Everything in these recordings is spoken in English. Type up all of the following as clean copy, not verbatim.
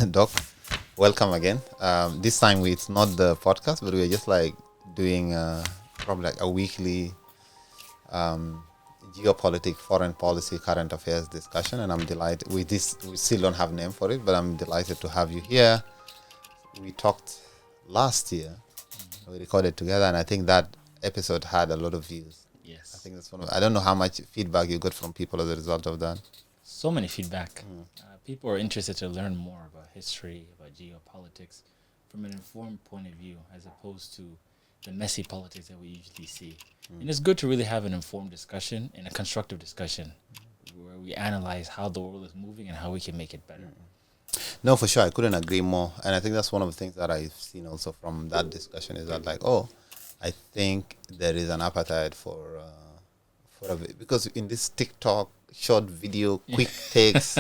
Doc, welcome again. This time it's not the podcast, but we're just like doing probably like a weekly geopolitics, foreign policy, current affairs discussion. And I'm delighted with this. We still don't have a name for it, but I'm delighted to have you here. We talked last year. We recorded together, and I think that episode had a lot of views. I Yes. think that's one of, I don't know how much feedback you got from people as a result of that. So many feedback. People are interested to learn more about history, about geopolitics, from an informed point of view, as opposed to the messy politics that we usually see. And it's good to really have an informed discussion and a constructive discussion where we analyze how the world is moving and how we can make it better. No, for sure. I couldn't agree more. And I think that's one of the things that I've seen also from that discussion is that, like, oh, I think there is an appetite for a because in this TikTok short video, quick takes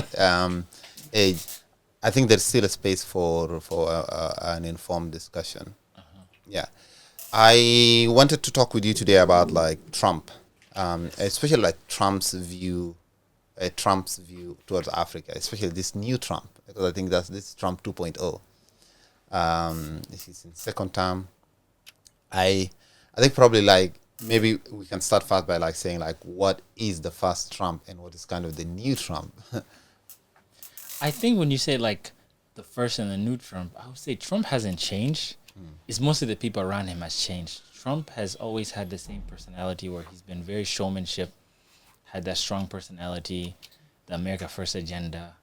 age, I think there's still a space for an informed discussion. Yeah. I wanted to talk with you today about like Trump, especially like Trump's view towards Africa, especially this new Trump, because I think this Trump 2.0. This is in second term. I think probably like maybe we can start first by like saying like what is the first Trump and what is kind of the new Trump. I think when you say like the first and the new Trump, I would say Trump hasn't changed. It's mostly the people around him has changed. Trump has always had the same personality where he's been very showmanship, had that strong personality, the America First agenda,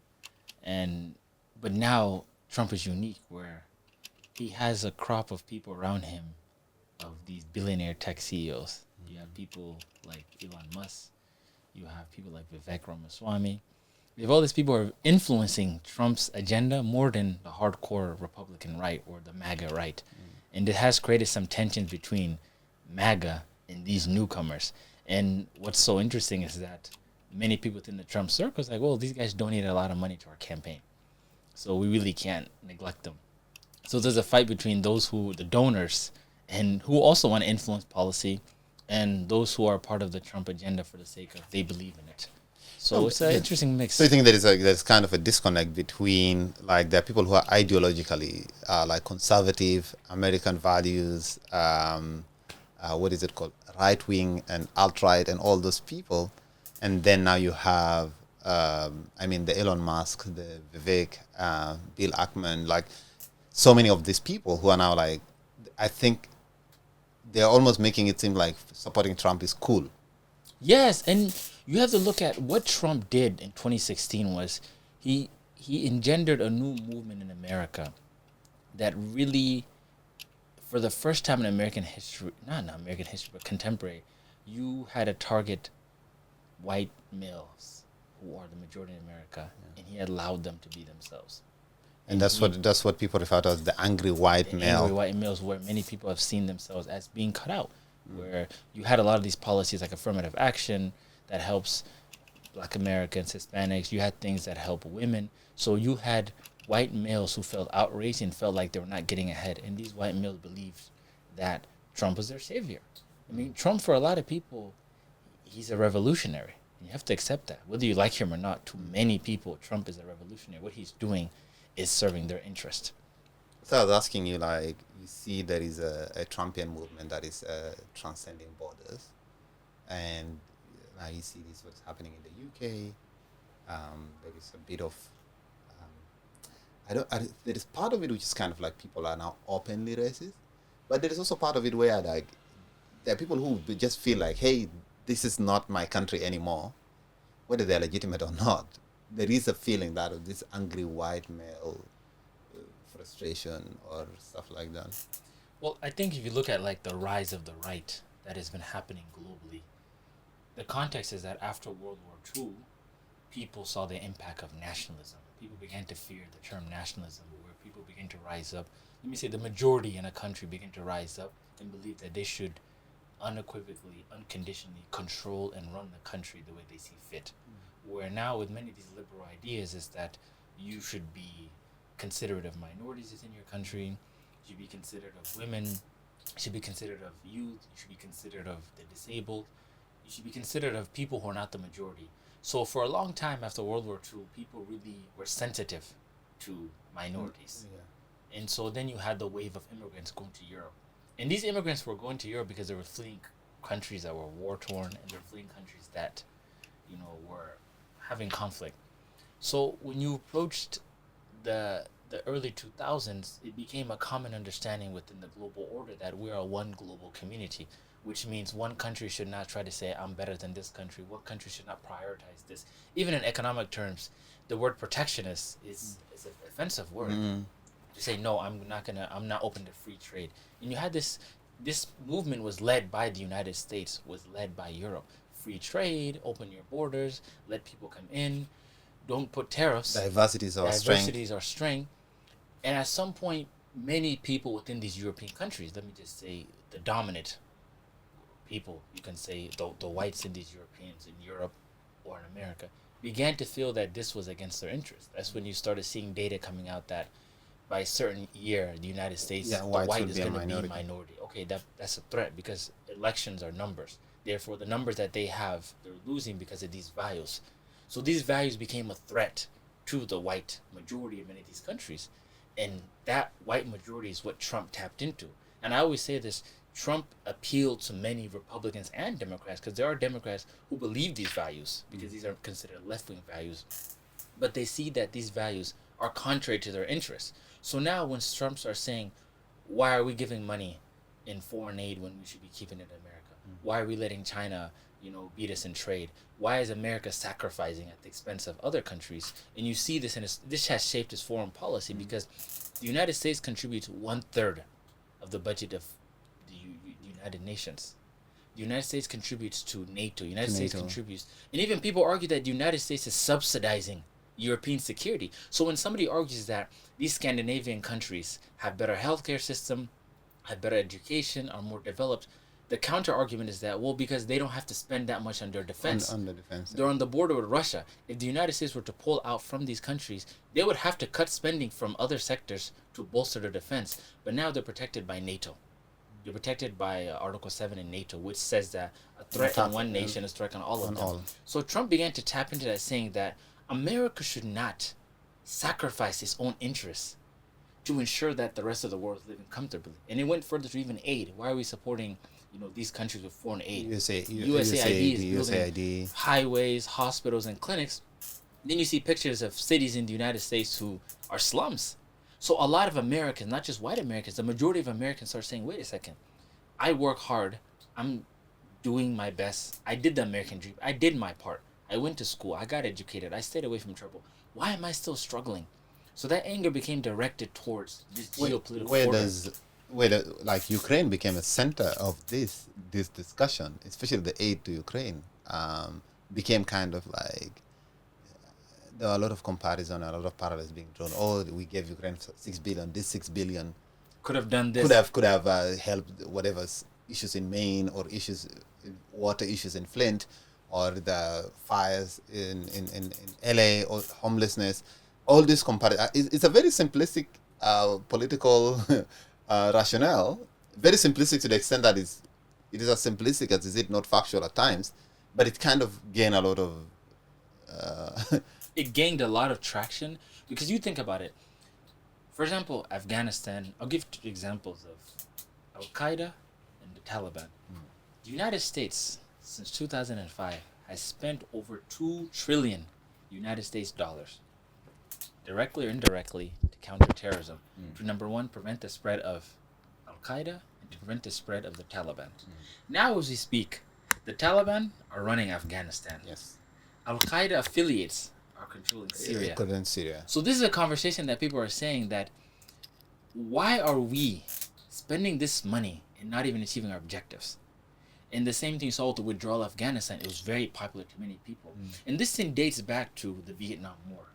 but now Trump is unique where he has a crop of people around him of these billionaire tech CEOs. You have people like Elon Musk, you have people like Vivek Ramaswamy. You have all these people who are influencing Trump's agenda more than the hardcore Republican right or the MAGA right. And it has created some tensions between MAGA and these newcomers. And what's so interesting is that many people within the Trump circle is like, well, these guys donate a lot of money to our campaign, so we really can't neglect them. So there's a fight between the donors, and who also want to influence policy, and those who are part of the Trump agenda for the sake of they believe in it. So it's an interesting mix. So you think there's kind of a disconnect between like there are people who are ideologically like conservative American values, what is it called, right wing and alt right and all those people, and then now you have the Elon Musk, the Vivek, Bill Ackman, like so many of these people who are now like, I think they're almost making it seem like supporting Trump is cool. Yes, and you have to look at what Trump did in 2016 was he engendered a new movement in America that really, for the first time in American history, not American history, but contemporary, you had to target white males who are the majority in America, and he allowed them to be themselves. And that's what people refer to as the angry white male. Angry white males, where many people have seen themselves as being cut out, where you had a lot of these policies like affirmative action that helps Black Americans, Hispanics. You had things that help women. So you had white males who felt outraged and felt like they were not getting ahead. And these white males believed that Trump was their savior. I mean, Trump, for a lot of people, he's a revolutionary. You have to accept that. Whether you like him or not, to many people, Trump is a revolutionary. What he's doing is serving their interest. So I was asking you, like, you see there is a Trumpian movement that is transcending borders, and now you see this what's happening in the UK. There is a bit of, there is part of it which is kind of like people are now openly racist, but there is also part of it where like there are people who just feel like, hey, this is not my country anymore, whether they're legitimate or not. There is a feeling that of this angry white male frustration or stuff like that. Well, I think if you look at like the rise of the right that has been happening globally, the context is that after World War II, people saw the impact of nationalism. People began to fear the term nationalism, where people begin to rise up. Let me say the majority in a country begin to rise up and believe that they should unequivocally, unconditionally control and run the country the way they see fit. Where now with many of these liberal ideas is that you should be considerate of minorities within your country, you should be considerate of women, you should be considerate of youth, you should be considerate of the disabled, you should be considerate of people who are not the majority. So for a long time after World War II, people really were sensitive to minorities. And so then you had the wave of immigrants going to Europe. And these immigrants were going to Europe because they were fleeing countries that were war-torn, and they're fleeing countries that, were having conflict. So when you approached the early 2000s, it became a common understanding within the global order that we are one global community, which means one country should not try to say, I'm better than this country. One country should not prioritize this. Even in economic terms, the word protectionist is an offensive word. To say, no, I'm not open to free trade. And you had this movement was led by the United States, was led by Europe. Free trade, open your borders, let people come in, don't put tariffs. Diversity is our strength. And at some point, many people within these European countries, let me just say the dominant people, you can say the whites in these Europeans in Europe or in America, began to feel that this was against their interest. That's when you started seeing data coming out that by a certain year, the United States, the white is going to be a minority. Okay, that's a threat because elections are numbers. Therefore, the numbers that they have, they're losing because of these values. So these values became a threat to the white majority of many of these countries. And that white majority is what Trump tapped into. And I always say this, Trump appealed to many Republicans and Democrats, because there are Democrats who believe these values, because these are considered left-wing values. But they see that these values are contrary to their interests. So now when Trump starts saying, why are we giving money in foreign aid when we should be keeping it in America? Why are we letting China, beat us in trade? Why is America sacrificing at the expense of other countries? And you see this, this has shaped his foreign policy, because the United States contributes 1/3 of the budget of the United Nations. The United States contributes to NATO. The United States contributes, and even people argue that the United States is subsidizing European security. So when somebody argues that these Scandinavian countries have better healthcare system, have better education, are more developed, the counter argument is that, well, because they don't have to spend that much on their defense. They're on the border with Russia. If the United States were to pull out from these countries, they would have to cut spending from other sectors to bolster their defense. But now they're protected by NATO. They're protected by Article 7 in NATO, which says that a threat on one nation is a threat on all of them. So Trump began to tap into that, saying that America should not sacrifice its own interests to ensure that the rest of the world is living comfortably. And it went further to even aid. Why are we supporting these countries with foreign aid? USAID is building highways, hospitals, and clinics. Then you see pictures of cities in the United States who are slums. So a lot of Americans, not just white Americans, the majority of Americans are saying, wait a second, I work hard, I'm doing my best, I did the American dream, I did my part, I went to school, I got educated, I stayed away from trouble. Why am I still struggling? So that anger became directed towards this geopolitical order. Like Ukraine became a center of this discussion, especially the aid to Ukraine, became kind of like, there are a lot of comparison, a lot of parallels being drawn. Oh, we gave Ukraine 6 billion, this 6 billion could have done this. Could have helped whatever issues in Maine, or water issues in Flint, or the fires in LA, or homelessness. All this comparison, it's a very simplistic political rationale, very simplistic to the extent that it is as simplistic as is it not factual at times, but it kind of gained a lot of it gained a lot of traction, because you think about it. For example, Afghanistan, I'll give two examples of Al-Qaeda and the Taliban. The United States, since 2005, has spent over $2 trillion United States dollars, directly or indirectly, to counter terrorism, to, number one, prevent the spread of Al-Qaeda, and to prevent the spread of the Taliban. Now, as we speak, the Taliban are running Afghanistan. Yes. Al-Qaeda affiliates are controlling Syria. So this is a conversation that people are saying that, why are we spending this money and not even achieving our objectives? And the same thing you saw with the withdrawal of Afghanistan. It was very popular to many people. And this thing dates back to the Vietnam War,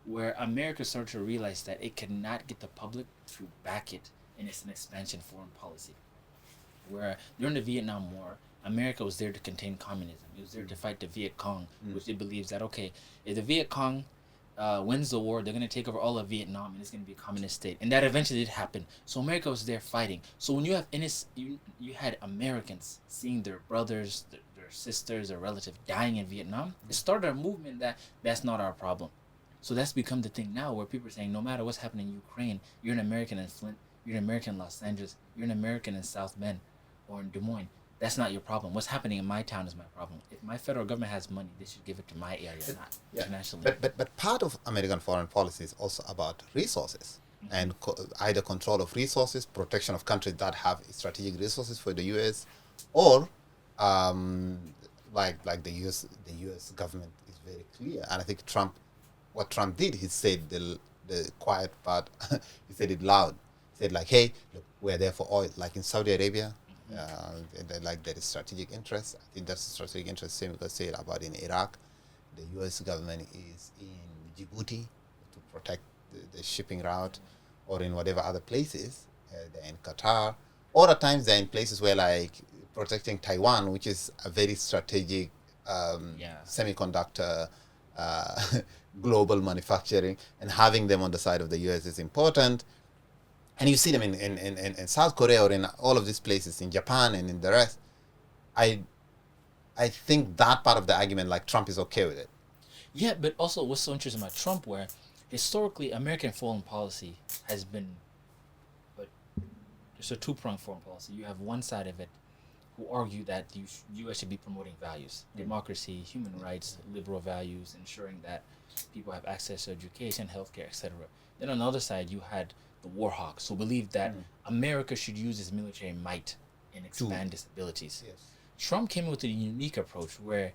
where America started to realize that it could not get the public to back it in its expansion foreign policy. Where during the Vietnam War, America was there to contain communism. It was there to fight the Viet Cong, which it believes that, okay, if the Viet Cong wins the war, they're going to take over all of Vietnam, and it's going to be a communist state. And that eventually did happen. So America was there fighting. So when you have you had Americans seeing their brothers, their sisters, their relatives dying in Vietnam, it started a movement that's not our problem. So that's become the thing now, where people are saying, no matter what's happening in Ukraine, you're an American in Flint, you're an American in Los Angeles, you're an American in South Bend or in Des Moines. That's not your problem. What's happening in my town is my problem. If my federal government has money, they should give it to my area, not internationally. But part of American foreign policy is also about resources and either control of resources, protection of countries that have strategic resources for the U.S., or like the U.S. government is very clear. And I think what Trump did, he said the quiet part, he said it loud. He said like, hey, look, we're there for oil. Like in Saudi Arabia, like there is strategic interest. I think that's a strategic interest. Same because say about in Iraq, the U.S. government is in Djibouti to protect the shipping route, or in whatever other places. They're in Qatar, or at times they're in places where like protecting Taiwan, which is a very strategic semiconductor global manufacturing, and having them on the side of the U.S. is important. And you see them in South Korea or in all of these places, in Japan and in the rest. I think that part of the argument, like Trump is okay with it. Yeah, but also what's so interesting about Trump, where historically American foreign policy has been, but there's a two-pronged foreign policy. You have one side of it who argue that the U.S. should be promoting values, democracy, human rights, liberal values, ensuring that people have access to education, healthcare, etc. Then on the other side, you had the war hawks who believed that America should use its military might and expand its abilities. Yes. Trump came with a unique approach where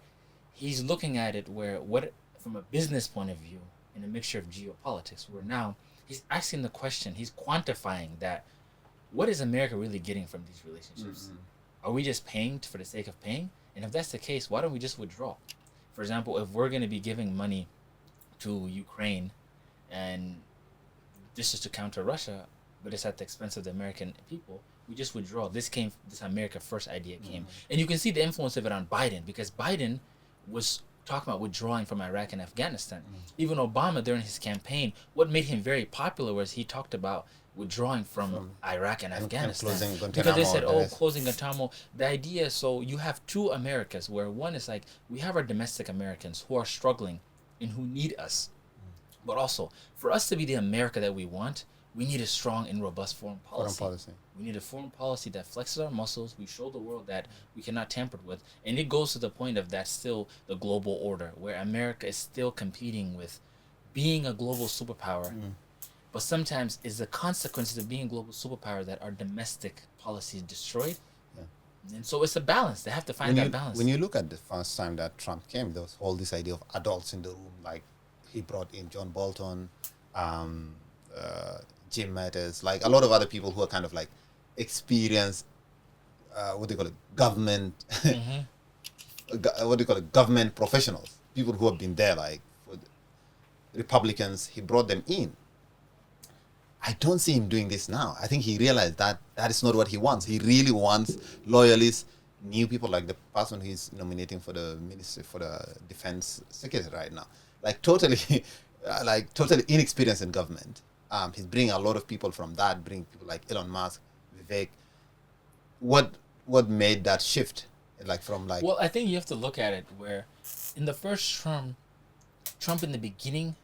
he's looking at it from a business point of view in a mixture of geopolitics, where now he's asking the question, he's quantifying that, what is America really getting from these relationships? Are we just paying for the sake of paying? And if that's the case, why don't we just withdraw? For example, if we're going to be giving money to Ukraine, and this is to counter Russia, but it's at the expense of the American people, we just withdraw. This America First idea came. And you can see the influence of it on Biden, because Biden was talking about withdrawing from Iraq and Afghanistan. Even Obama, during his campaign, what made him very popular was he talked about withdrawing from Iraq and Afghanistan. Because they said, closing Guantanamo. The idea, so you have two Americas, where one is like, we have our domestic Americans who are struggling and who need us. But also, for us to be the America that we want, we need a strong and robust foreign policy. We need a foreign policy that flexes our muscles. We show the world that we cannot tamper with. And it goes to the point of that still the global order, where America is still competing with being a global superpower. But sometimes it's the consequences of being a global superpower that our domestic policy is destroyed. And so it's a balance. They have to find that balance. When you look at the first time that Trump came, there was all this idea of adults in the room. Like he brought in John Bolton, Jim Mattis, like a lot of other people who are kind of like experienced, government, government professionals, people who have been there, like for the Republicans, he brought them in. I don't see him doing this now. I think he realized that that is not what he wants. He really wants loyalists, new people, like the person he's nominating for the ministry for the defense secretary right now. Like totally inexperienced in government. He's bringing a lot of people from that, bringing people like Elon Musk, Vivek. What made that shift? Well, I think you have to look at it where in the first term, Trump in the beginning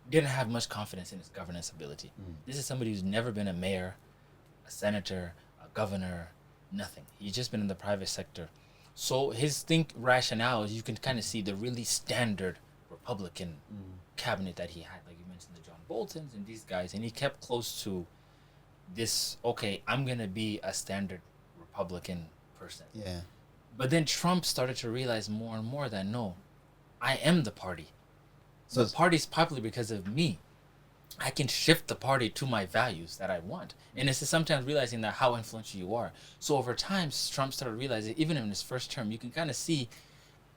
didn't have much confidence in his governance ability. This is somebody who's never been a mayor, a senator, a governor, nothing. He's just been in the private sector. So his rationale is, you can kind of see the really standard Republican cabinet that he had, like you mentioned, the John Boltons and these guys, and he kept close to this, okay, I'm going to be a standard Republican person. Yeah. But then Trump started to realize more and more that, no, I am the party. So the party's popular because of me. I can shift the party to my values that I want. And it's sometimes realizing that how influential you are. So over time, Trump started realizing, even in his first term, you can kind of see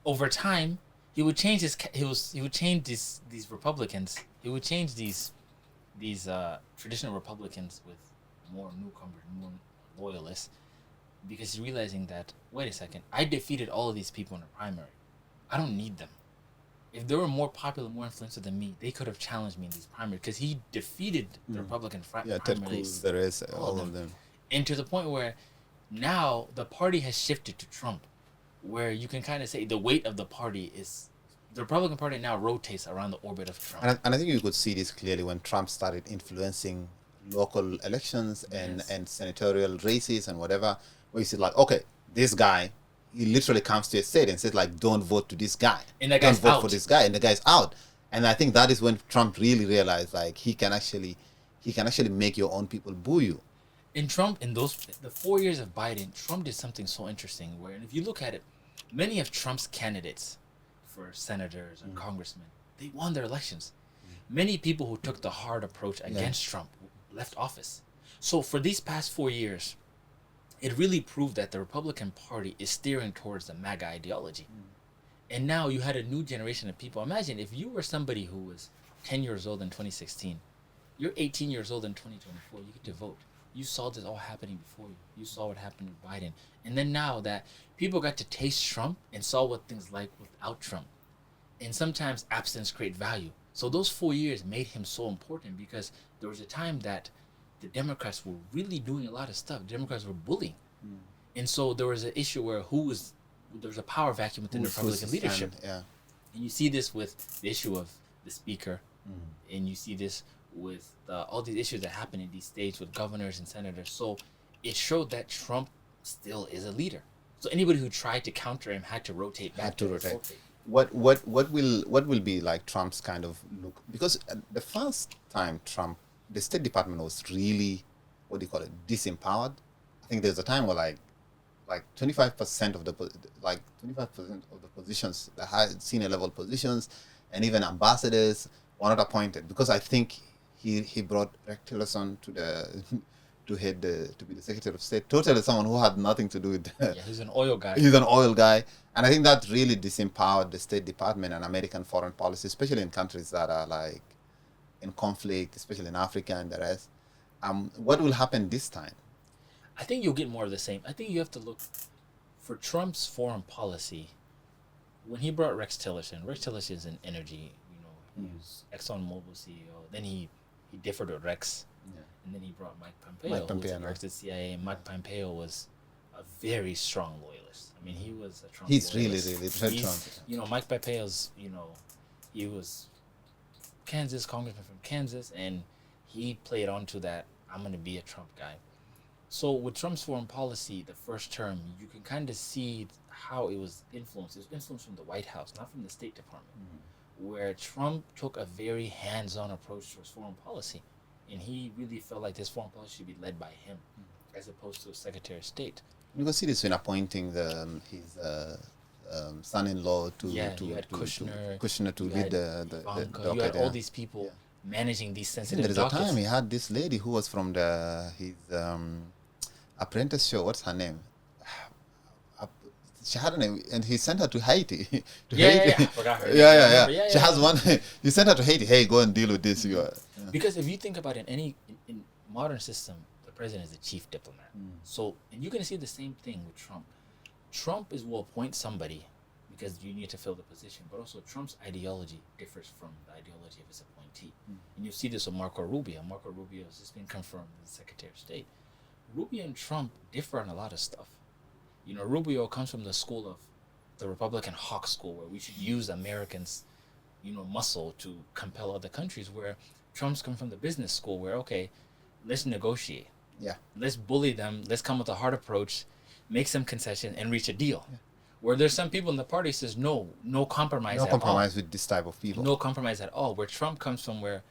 over time, he would change these Republicans. He would change these traditional Republicans with more newcomers, more loyalists, because he's realizing that, wait a second, I defeated all of these people in the primary. I don't need them. If they were more popular, more influential than me, they could have challenged me in these primaries, because he defeated the Republican primaries. Ted Cruz, the rest, all of them. And to the point where now the party has shifted to Trump, where you can kind of say the weight of the party is the Republican Party now rotates around the orbit of Trump. And I think you could see this clearly when Trump started influencing local elections and senatorial races and whatever, where you see like, okay, this guy, he literally comes to a state and says like, don't vote to this guy. And that don't guy's vote out. for this guy, and the guy's out. And I think that is when Trump really realized like he can actually make your own people boo you. In Trump, in the 4 years of Biden, Trump did something so interesting where, if you look at it, many of Trump's candidates for senators and congressmen, they won their elections. Many people who took the hard approach against Trump left office. So for these past 4 years, it really proved that the Republican Party is steering towards the MAGA ideology. And now you had a new generation of people. Imagine if you were somebody who was 10 years old in 2016, you're 18 years old in 2024, you get to vote. You saw this all happening before you. You saw what happened with Biden. And then now that people got to taste Trump and saw what things like without Trump. And sometimes absence create value. So those 4 years made him so important because there was a time that the Democrats were really doing a lot of stuff. The Democrats were bullying. And so there was an issue where there was a power vacuum within the Republican leadership. Yeah. And you see this with the issue of the speaker. And you see this with all these issues that happen in these states with governors and senators. So it showed that Trump still is a leader. So anybody who tried to counter him had to rotate back. What will be like Trump's kind of look? Because the first time the State Department was really, what do you call it, disempowered. I think there's a time where like 25% of the positions, the high senior level positions, and even ambassadors were not appointed, because I think he brought Rex Tillerson to be the Secretary of State. Totally someone who had nothing to do with he's an oil guy. He's an oil guy. And I think that really disempowered the State Department and American foreign policy, especially in countries that are like in conflict, especially in Africa and the rest. What will happen this time? I think you'll get more of the same. I think you have to look for Trump's foreign policy. When he brought Rex Tillerson is in energy. He was ExxonMobil CEO. Then he differed with Rex. And then he brought Mike Pompeo, who works at CIA. And Mike Pompeo was a very strong loyalist. I mean, he was a Trump He's loyalist. really Trump. Mike Pompeo's, he was Kansas, congressman from Kansas, and he played on to that, I'm going to be a Trump guy. So with Trump's foreign policy, the first term, you can kind of see how it was influenced. It was influenced from the White House, not from the State Department, where Trump took a very hands-on approach to his foreign policy. And he really felt like this foreign policy should be led by him, as opposed to a Secretary of State. You can see this when appointing his son-in-law to Kushner to lead the you had all these people managing these sensitive dockets. There is a time he had this lady who was from his apprentice show. What's her name? She had a name, and he sent her to Haiti. I forgot her name. She has one. He sent her to Haiti. Hey, go and deal with this. Because if you think about it, in modern system, the president is the chief diplomat. So, and you're going to see the same thing with Trump. Trump will appoint somebody because you need to fill the position, but also Trump's ideology differs from the ideology of his appointee. And you see this with Marco Rubio. Marco Rubio has just been confirmed as Secretary of State. Rubio and Trump differ on a lot of stuff. Rubio comes from the school of the Republican hawk school, where we should use Americans, muscle to compel other countries, where Trump's come from the business school where, okay, let's negotiate. Yeah. Let's bully them. Let's come with a hard approach, make some concession, and reach a deal. Yeah. Where there's some people in the party says, no compromise at all. No compromise with this type of people. No compromise at all. Where Trump comes from, where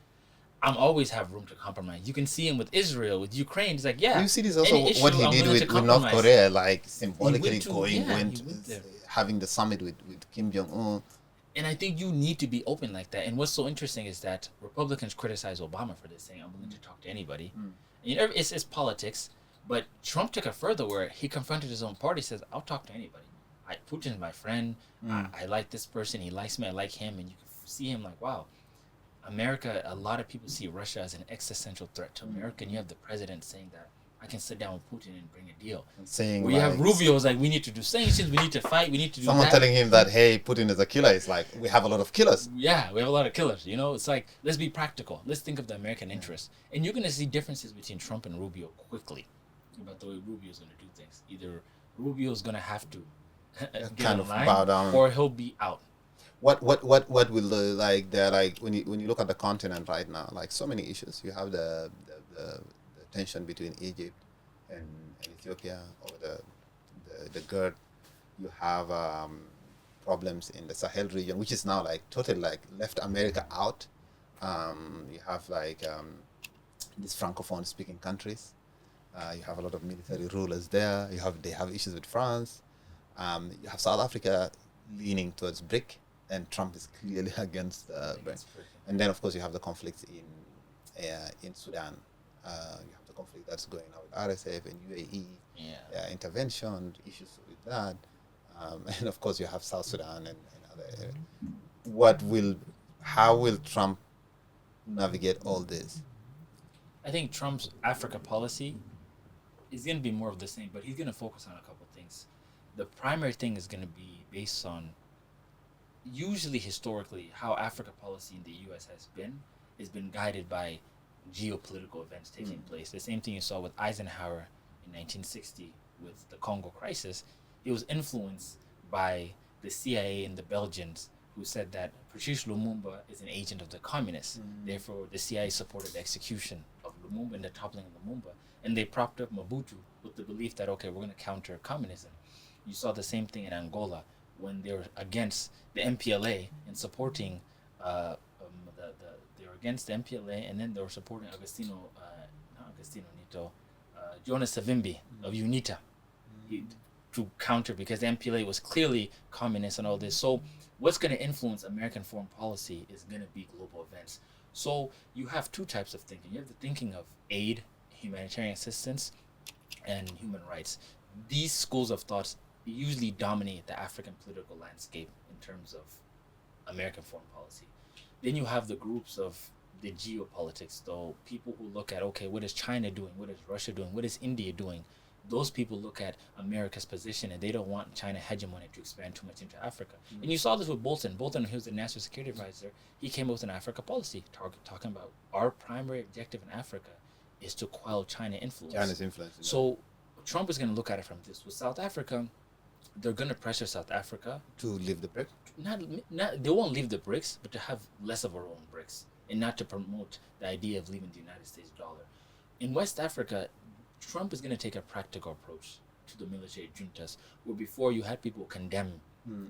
I'm always have room to compromise. You can see him with Israel, with Ukraine. He's like, you see this also what he did with North Korea, like symbolically having the summit with Kim Jong-un. And I think you need to be open like that. And what's so interesting is that Republicans criticize Obama for this, saying, I'm willing to talk to anybody. It's politics. But Trump took it further, where he confronted his own party, says, I'll talk to anybody. Putin's my friend. I like this person. He likes me. I like him. And you can see him like, wow. America, a lot of people see Russia as an existential threat to America, and you have the president saying that I can sit down with Putin and bring a deal. Saying you have Rubio's like, we need to do sanctions, we need to fight, we need to do someone telling him that, hey, Putin is a killer. It's like, we have a lot of killers. Yeah, we have a lot of killers. It's like, let's be practical. Let's think of the American interest. And you're going to see differences between Trump and Rubio quickly about the way Rubio's going to do things. Either Rubio's going to have to get kind in of line, bow down, or he'll be out. What will when you look at the continent right now, like so many issues. You have the tension between Egypt and Ethiopia over the GERD. You have problems in the Sahel region, which is now like totally like left America out. You have these francophone speaking countries. You have a lot of military rulers there. They have issues with France. You have South Africa leaning towards BRIC, and Trump is clearly against BRIC. And then of course you have the conflicts in Sudan. You have the conflict that's going on with RSF and UAE. Intervention issues with that. And of course you have South Sudan and other areas. How will Trump navigate all this? I think Trump's Africa policy is going to be more of the same, but he's going to focus on a couple of things. The primary thing is going to be based on, usually historically, how Africa policy in the U.S. has been guided by geopolitical events taking place. The same thing you saw with Eisenhower in 1960 with the Congo crisis. It was influenced by the CIA and the Belgians, who said that Patrice Lumumba is an agent of the communists. Therefore, the CIA supported the execution of Lumumba and the toppling of Lumumba. And they propped up Mobutu with the belief that, okay, we're going to counter communism. You saw the same thing in Angola when they were against the MPLA and supporting, they were against the MPLA, and then they were supporting Jonas Savimbi of UNITA to counter, because the MPLA was clearly communist and all this. So what's going to influence American foreign policy is going to be global events. So you have two types of thinking. You have the thinking of aid, humanitarian assistance, and human rights. These schools of thoughts usually dominate the African political landscape in terms of American foreign policy. Then you have the groups of the geopolitics, though, people who look at, okay, what is China doing? What is Russia doing? What is India doing? Those people look at America's position, and they don't want China hegemony to expand too much into Africa. And you saw this with Bolton. Bolton, who was the national security advisor, he came up with an Africa policy talking about our primary objective in Africa is to quell China's influence. So Trump is going to look at it from this. With South Africa, they're going to pressure South Africa to leave the BRICS. Not they won't leave the BRICS, but to have less of our own BRICS, and not to promote the idea of leaving the United States dollar. In West Africa, Trump is going to take a practical approach to the military juntas, where before you had people condemn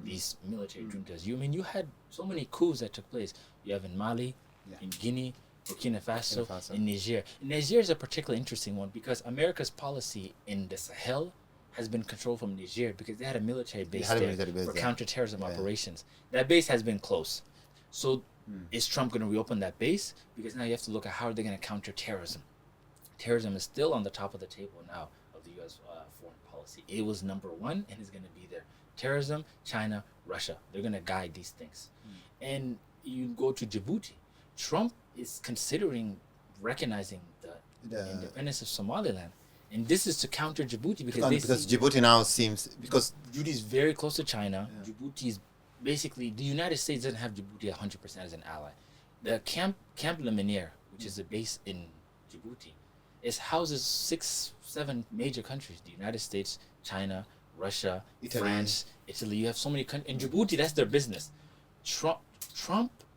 these military juntas. You had so many coups that took place. You have in Mali, in Guinea, Burkina Faso, in Niger. And Niger is a particularly interesting one because America's policy in the Sahel has been controlled from Niger because they had a military base for counterterrorism operations. That base has been closed. So is Trump going to reopen that base? Because now you have to look at how are they going to counter terrorism. Terrorism is still on the top of the table now of the U.S. Foreign policy. It was number one and is going to be there. Terrorism, China, Russia. They're going to guide these things. And you go to Djibouti. Trump is considering recognizing the independence of Somaliland. And this is to counter Djibouti because Djibouti now seems... because Djibouti is very close to China. Djibouti is basically... The United States doesn't have Djibouti 100% as an ally. The Camp Le Minier, which is a base in Djibouti, houses 6-7 major countries: the United States, China, Russia, France, Italy. You have so many countries. In Djibouti, that's their business. Trump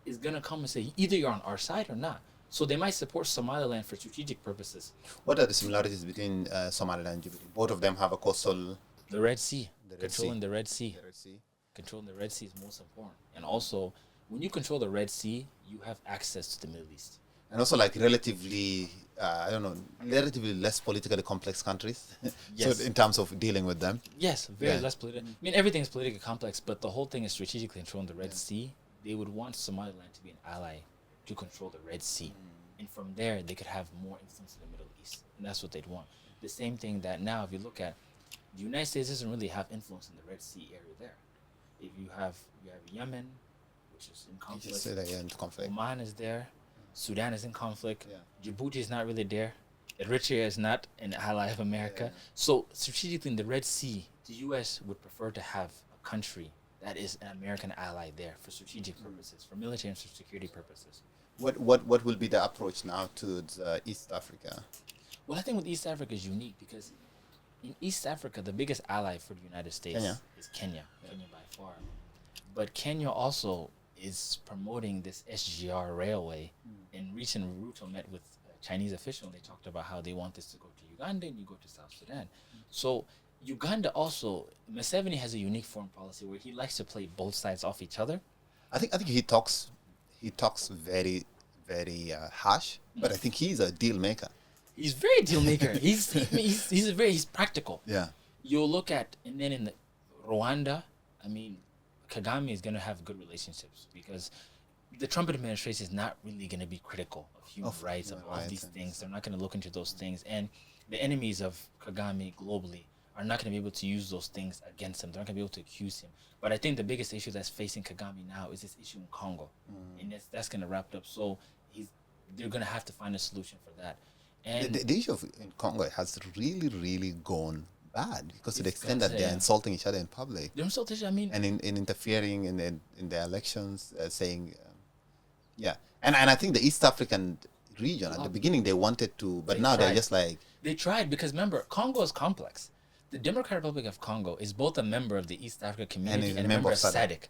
is going to come and say, either you're on our side or not. So they might support Somaliland for strategic purposes. What are the similarities between Somaliland and Djibouti? Both of them have a coastal... The Red Sea. Controlling the Red Sea. Controlling the Red Sea is most important. And also, when you control the Red Sea, you have access to the Middle East. And also relatively less politically complex countries. Yes. So in terms of dealing with them. Yes, very less political. I mean, everything is politically complex, but the whole thing is strategically controlling the Red Sea. They would want Somaliland to be an ally to control the Red Sea. And from there, they could have more influence in the Middle East. And that's what they'd want. The same thing that now, if you look at, the United States doesn't really have influence in the Red Sea area there. If you have Yemen, which is in conflict. You just say that you're in conflict. Oman is there. Sudan is in conflict. Djibouti is not really there. Eritrea is not an ally of America. So strategically in the Red Sea, the U.S. would prefer to have a country that is an American ally there for strategic purposes, for military and security purposes. What will be the approach now to East Africa? Well, I think with East Africa is unique because in East Africa, the biggest ally for the United States is Kenya. Kenya by far. But Kenya also is promoting this SGR railway. In recent Ruto met with a Chinese official. They talked about how they want this to go to Uganda and you go to South Sudan. So Uganda also, Museveni has a unique foreign policy where he likes to play both sides off each other. I think he talks very very harsh, but I think he's a deal maker. He's very deal maker. He's practical. Yeah. You'll look at, and then in the Rwanda, I mean, Kagame is going to have good relationships because the Trump administration is not really going to be critical of human rights, of all these things. They're not going to look into those things. And the enemies of Kagame globally are not going to be able to use those things against him. They're not going to be able to accuse him. But I think the biggest issue that's facing Kagame now is this issue in Congo. And that's going to wrap up. So they're going to have to find a solution for that. And the issue in Congo has really, really gone bad because to the extent that they're insulting each other in public. They're insulting each other, I mean. And in interfering in the elections, saying, And I think the East African region, at the beginning they wanted to, but now they're just like... They tried because remember, Congo is complex. The Democratic Republic of Congo is both a member of the East Africa community and a member of SADC.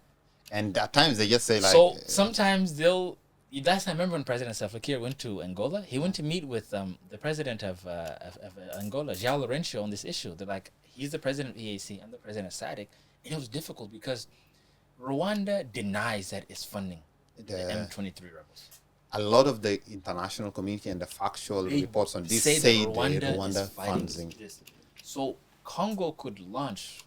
And at times they just say like... So sometimes they'll... Last time I remember when President Salva Kiir went to Angola, he went to meet with the president of Angola, João Lourenço, on this issue. They're like, he's the president of EAC, I'm the president of SADC. And it was difficult because Rwanda denies that it's funding the M23 rebels. A lot of the international community and the factual reports on this say Rwanda funds this. So Congo could launch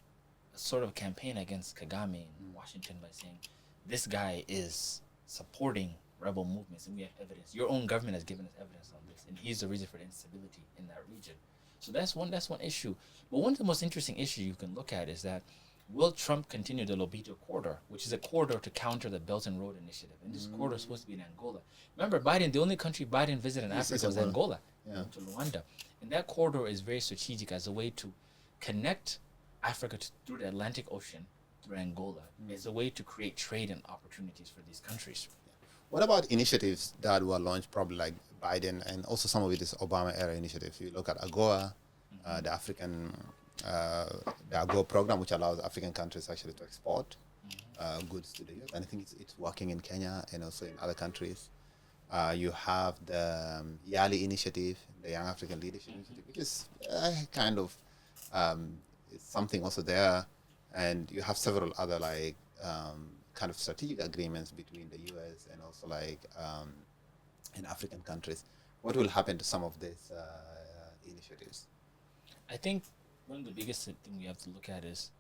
a sort of campaign against Kagame in Washington by saying, this guy is supporting rebel movements and we have evidence. Your own government has given us evidence on this, and he's the reason for the instability in that region. So that's one issue. But one of the most interesting issues you can look at is that will Trump continue the Lobito corridor, which is a corridor to counter the Belt and Road Initiative, and this corridor is supposed to be in Angola. Remember, the only country Biden visited in Africa was Angola, to Rwanda, and that corridor is very strategic as a way to connect Africa through the Atlantic Ocean through Angola. It's a way to create trade and opportunities for these countries. What about initiatives that were launched probably like Biden, and also some of it is Obama-era initiatives? You look at AGOA, the AGOA program, which allows African countries actually to export goods to the US. And I think it's working in Kenya and also in other countries. You have the YALI initiative, the Young African Leadership Initiative, which is kind of it's something also there. And you have several other like kind of strategic agreements between the US and also like in African countries. What will happen to some of these initiatives? I think one of the biggest thing we have to look at is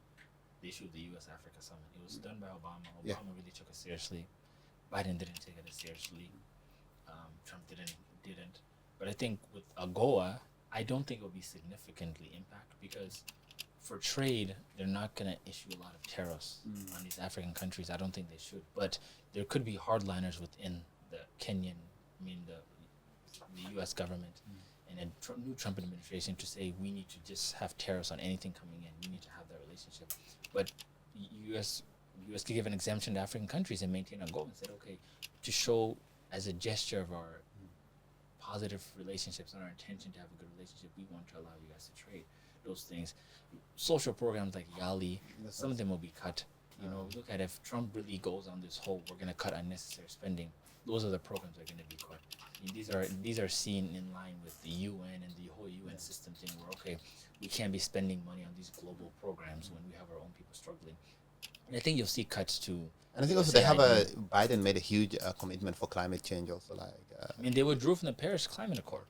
the issue of the US-Africa Summit. It was done by Obama. Obama really took it seriously. Biden didn't take it as seriously. Trump didn't. But I think with AGOA, I don't think it will be significantly impacted because for trade, they're not going to issue a lot of tariffs on these African countries. I don't think they should. But there could be hardliners within the the U.S. government and a new Trump administration to say we need to just have tariffs on anything coming in. We need to have that relationship. But U.S. could give an exemption to African countries and maintain a goal and said, okay, to show as a gesture of our positive relationships and our intention to have a good relationship, we want to allow you guys to trade those things. Social programs like YALI, some of them will be cut. Look at if Trump really goes on this whole, we're going to cut unnecessary spending. Those are the programs that are going to be cut. These are seen in line with the UN and the whole UN system thing where, okay, we can't be spending money on these global programs when we have our own people struggling. And I think you'll see cuts too. And I think also Biden made a huge commitment for climate change also. They withdrew from the Paris Climate Accord.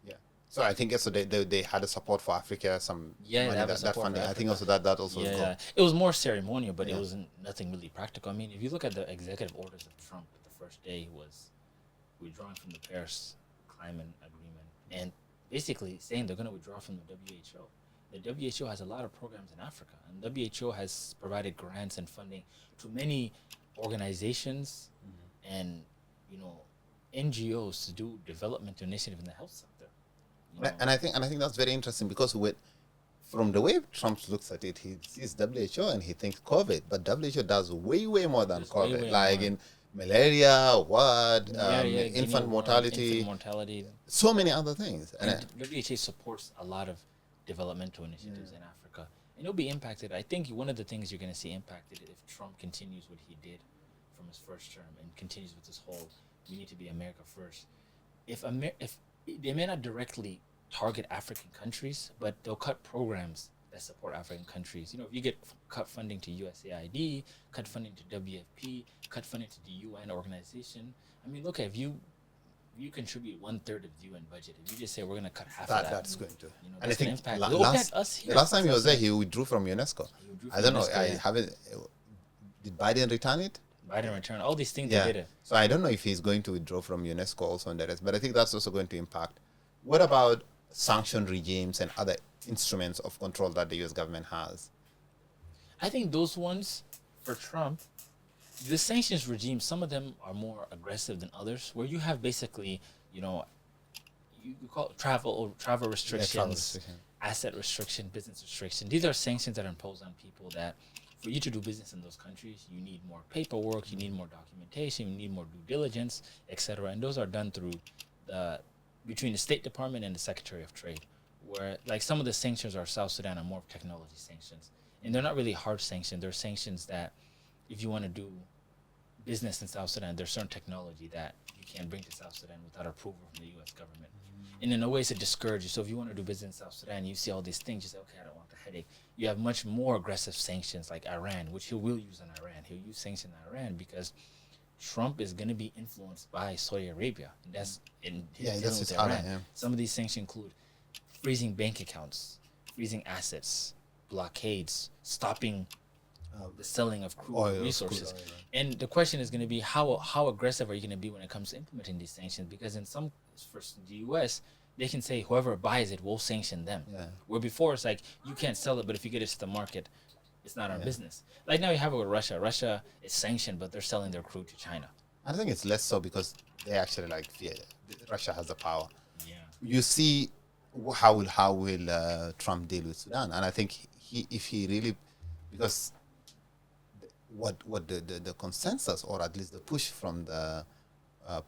Yeah. So I think also they had a support for Africa, some money that funding. I think also that also was good. It was more ceremonial, but it wasn't nothing really practical. I mean, if you look at the executive orders of Trump, the first day was withdrawing from the Paris Climate Agreement and basically saying they're going to withdraw from the WHO. The WHO has a lot of programs in Africa, and WHO has provided grants and funding to many organizations and NGOs to do development initiative in the health sector. And I think that's very interesting because from the way Trump looks at it, he sees WHO and he thinks COVID, but WHO does way more than COVID. In malaria, infant mortality, so many other things. And WHO supports a lot of developmental initiatives in Africa. and it'll be impacted. I think one of the things you're going to see impacted if Trump continues what he did from his first term and continues with this whole "we need to be America first." If they may not directly target African countries, but they'll cut programs that support African countries. You know, if you get cut funding to USAID, cut funding to WFP, cut funding to the UN organization. I mean, look, if you contribute 1/3 of the UN budget, if you just say we're going to cut half of that, that's going to. you know, And I think impact. the last time he was there, he withdrew from UNESCO. I don't know. I haven't. Did Biden return it? Biden returned all these things. Yeah. They did it. So I don't know if he's going to withdraw from UNESCO also and the rest, but I think that's also going to impact. What about sanction regimes and other instruments of control that the U.S. government has? I think those ones for Trump, the sanctions regime, some of them are more aggressive than others, where you have basically, you know, you call it travel restrictions, asset restriction, business restriction. These are sanctions that are imposed on people that for you to do business in those countries, you need more paperwork, you need more documentation, you need more due diligence, etc. And those are done through between the State Department and the Secretary of Trade, where like some of the sanctions are South Sudan are more technology sanctions. And they're not really hard sanctions. They're sanctions that if you want to do business in South Sudan, there's certain technology that you can't bring to South Sudan without approval from the U.S. government. And in a way, it's to discourage you. So if you want to do business in South Sudan, you see all these things, you say, okay, I don't want the headache. You have much more aggressive sanctions like Iran, which he will use on Iran. He'll use sanctions on Iran because Trump is going to be influenced by Saudi Arabia. And that's with Iran. Yeah. Some of these sanctions include freezing bank accounts, freezing assets, blockades, stopping the selling of crude resources. Crude oil, right. And the question is going to be how aggressive are you going to be when it comes to implementing these sanctions? Because for the U.S., they can say whoever buys it, we'll sanction them. Yeah. Where before it's like you can't sell it, but if you get it to the market, it's not our business. Like now you have it with Russia. Russia is sanctioned, but they're selling their crude to China. I think it's less so because they actually Russia has the power. Yeah. You see how will Trump deal with Sudan? And I think if he really, because what the consensus, or at least the push from the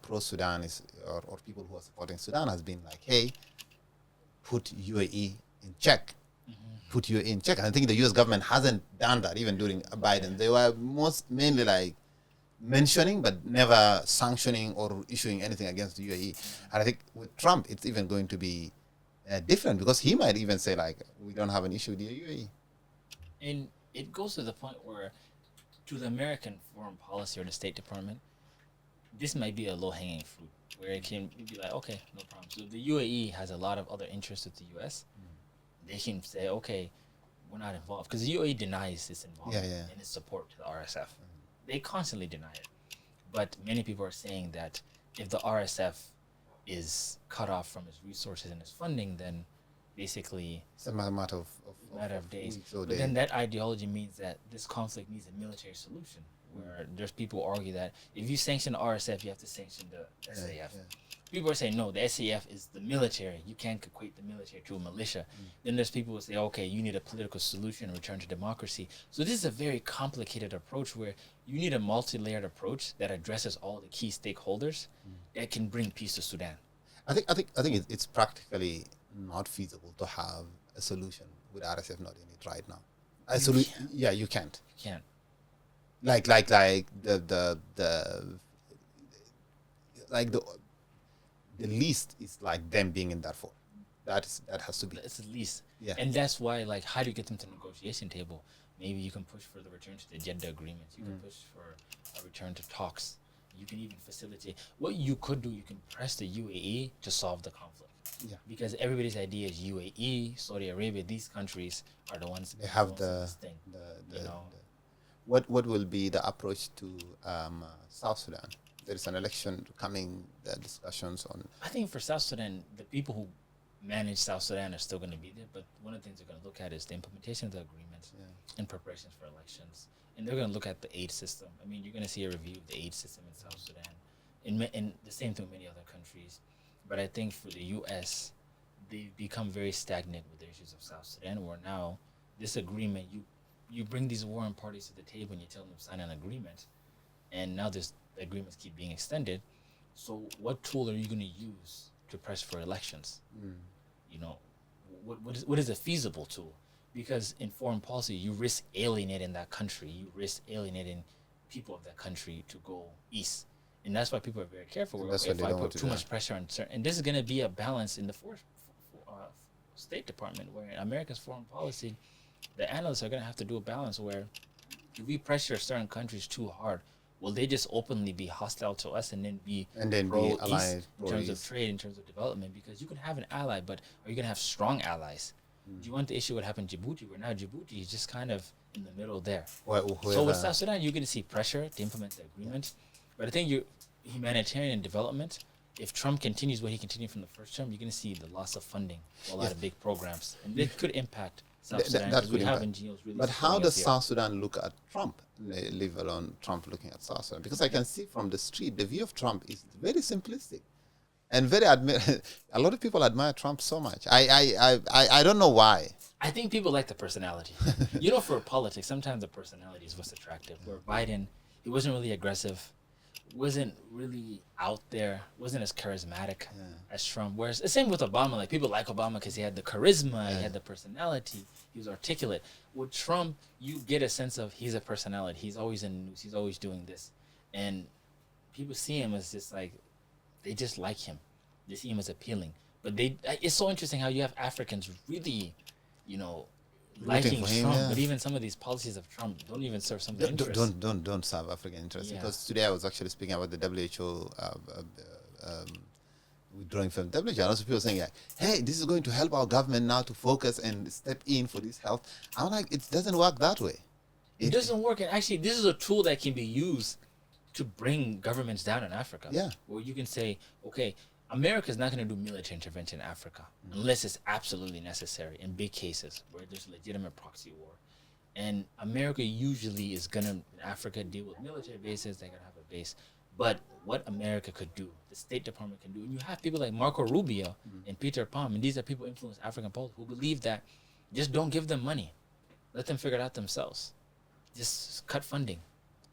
pro-Sudan is, or people who are supporting Sudan has been like, hey, put UAE in check. Put UAE in check. And I think the U.S. government hasn't done that even during Biden. They were mainly like mentioning but never sanctioning or issuing anything against the UAE. And I think with Trump, it's even going to be different because he might even say like, we don't have an issue with the UAE. And it goes to the point where to the American foreign policy or the State Department, this might be a low-hanging fruit where it can be like, okay, no problem. So if the UAE has a lot of other interests with the U.S., they can say, okay, we're not involved. Because the UAE denies its involvement and its support to the RSF. They constantly deny it. But many people are saying that if the RSF is cut off from its resources and its funding, then basically it's a matter of days. But then that ideology means that this conflict needs a military solution, where there's people who argue that if you sanction the RSF, you have to sanction the SAF. Yeah. People are saying, no, the SAF is the military. You can't equate the military to a militia. Then there's people who say, okay, you need a political solution, return to democracy. So this is a very complicated approach where you need a multi-layered approach that addresses all the key stakeholders that can bring peace to Sudan. I think it's practically not feasible to have a solution with RSF not in it right now. You can't. You can't. Like the least is like them being in Darfur. That has to be. It's the least. Yeah. And that's why, like, how do you get them to the negotiation table? Maybe you can push for the return to the agenda agreements. You can push for a return to talks. You can even facilitate. What you could do, you can press the UAE to solve the conflict. Yeah. Because everybody's idea is UAE, Saudi Arabia, these countries are the ones they have this thing. What will be the approach to South Sudan? There is an election coming, the discussions on... I think for South Sudan, the people who manage South Sudan are still going to be there, but one of the things they're going to look at is the implementation of the agreements and preparations for elections. And they're going to look at the aid system. I mean, you're going to see a review of the aid system in South Sudan, and the same thing with many other countries. But I think for the U.S., they've become very stagnant with the issues of South Sudan, where now this agreement, you bring these warring parties to the table and you tell them to sign an agreement, and now the agreements keep being extended. So what tool are you going to use to press for elections? You know, what is a feasible tool? because in foreign policy, you risk alienating that country. You risk alienating people of that country to go east. And that's why people are very careful. And that's Okay, why if they I don't want put to too do much pressure on certain, and this is going to be a balance in the State Department, where in America's foreign policy, the analysts are going to have to do a balance where if we pressure certain countries too hard, will they just openly be hostile to us and then be allied in terms of trade, in terms of development? Because you can have an ally, but are you going to have strong allies? Do you want the issue what happened in Djibouti, where now Djibouti is just kind of in the middle there? So with South Sudan, you're going to see pressure to implement the agreement. But I think humanitarian development, if Trump continues what he continued from the first term, you're going to see the loss of funding for a lot of big programs. And it could impact South Sudan because we have NGOs really. But how does South Sudan look at Trump, leave alone Trump looking at South Sudan? Because I can see from the street, the view of Trump is very simplistic. And very a lot of people admire Trump so much. I don't know why. I think people like the personality. For politics, sometimes the personality is what's attractive. Where Biden, he wasn't really aggressive, wasn't really out there, wasn't as charismatic as Trump. Whereas the same with Obama. Like, people like Obama because he had the charisma, he had the personality, he was articulate. With Trump, you get a sense of he's a personality. He's always in the news. He's always doing this, and people see him as just like, they just like him. They see him as appealing. But it's so interesting how you have Africans really, liking Trump, but even some of these policies of Trump don't even serve some interests. Don't serve African interests. Because today I was actually speaking about the WHO withdrawing from WHO. And also people saying, hey, this is going to help our government now to focus and step in for this health. I'm like, it doesn't work that way. It doesn't work. And actually, this is a tool that can be used to bring governments down in Africa. Yeah. Where you can say, okay, America is not going to do military intervention in Africa unless it's absolutely necessary in big cases where there's legitimate proxy war. And America usually is going to, in Africa, deal with military bases. They're going to have a base. But what America could do, the State Department can do, and you have people like Marco Rubio and Peter Palm, and these are people who influence African politics, who believe that just don't give them money. Let them figure it out themselves. Just cut funding.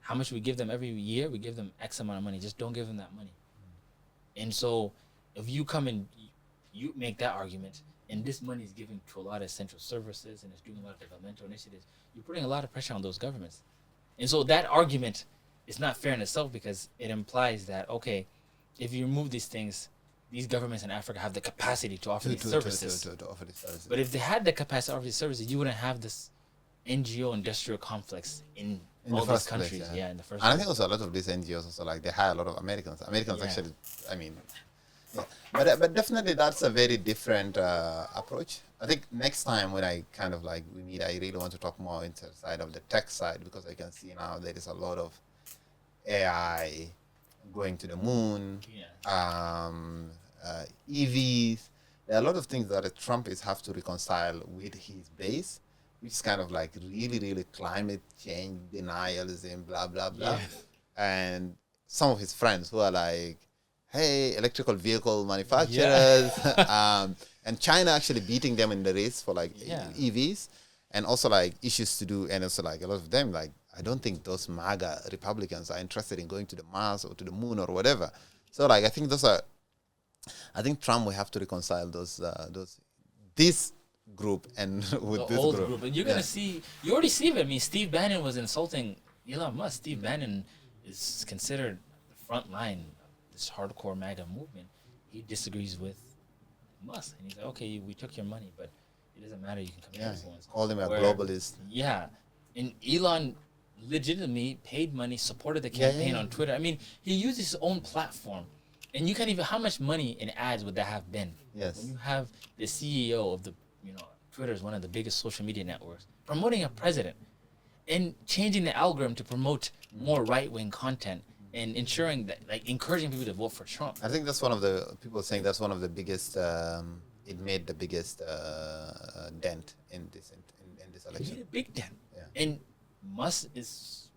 How much we give them every year? We give them X amount of money. Just don't give them that money. And so if you come and you make that argument, and this money is given to a lot of essential services and it's doing a lot of developmental initiatives, you're putting a lot of pressure on those governments. And so that argument is not fair in itself, because it implies that, okay, if you remove these things, these governments in Africa have the capacity to offer these services. To offer these services. But if they had the capacity to offer these services, you wouldn't have this NGO industrial complex in all these countries. Place, in the first And place. I think also a lot of these NGOs also, like, they hire a lot of Americans. Actually, I mean, but definitely that's a very different approach. I think next time when I kind of like we meet, I really want to talk more into the side of the tech side, because I can see now there is a lot of AI going to the moon, EVs. There are a lot of things that Trump have to reconcile with his base, which is kind of like really, really climate change denialism, blah, blah, blah. Yeah. And some of his friends who are like, hey, electrical vehicle manufacturers, and China actually beating them in the race for like EVs, and also like issues to do, and also like a lot of them, like, I don't think those MAGA Republicans are interested in going to the Mars or to the moon or whatever. So like, I think Trump will have to reconcile this group and with the this old group. And you're gonna see, you already see it. I mean, Steve Bannon was insulting Elon Musk. Steve Bannon is considered the front line of this hardcore MAGA movement. He disagrees with Musk, and he's like, okay, we took your money, but it doesn't matter. You can come here. Call him a globalist. Yeah, and Elon legitimately paid money, supported the campaign on Twitter. I mean, he used his own platform, and you can't even, how much money in ads would that have been? Yes. When you have the CEO of the, Twitter is one of the biggest social media networks, promoting a president and changing the algorithm to promote more right-wing content and ensuring that, like, encouraging people to vote for Trump. I think that's one of the people saying that's one of the biggest. It made the biggest dent in this election. It made a big dent. Yeah. And Musk is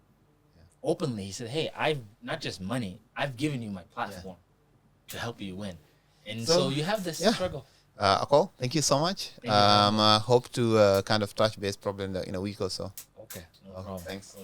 openly, he said, hey, I've not just money, I've given you my platform to help you win. And so you have this struggle. Akol, thank you so much. Hope to kind of touch base probably in a week or so. Okay, no problem. Thanks.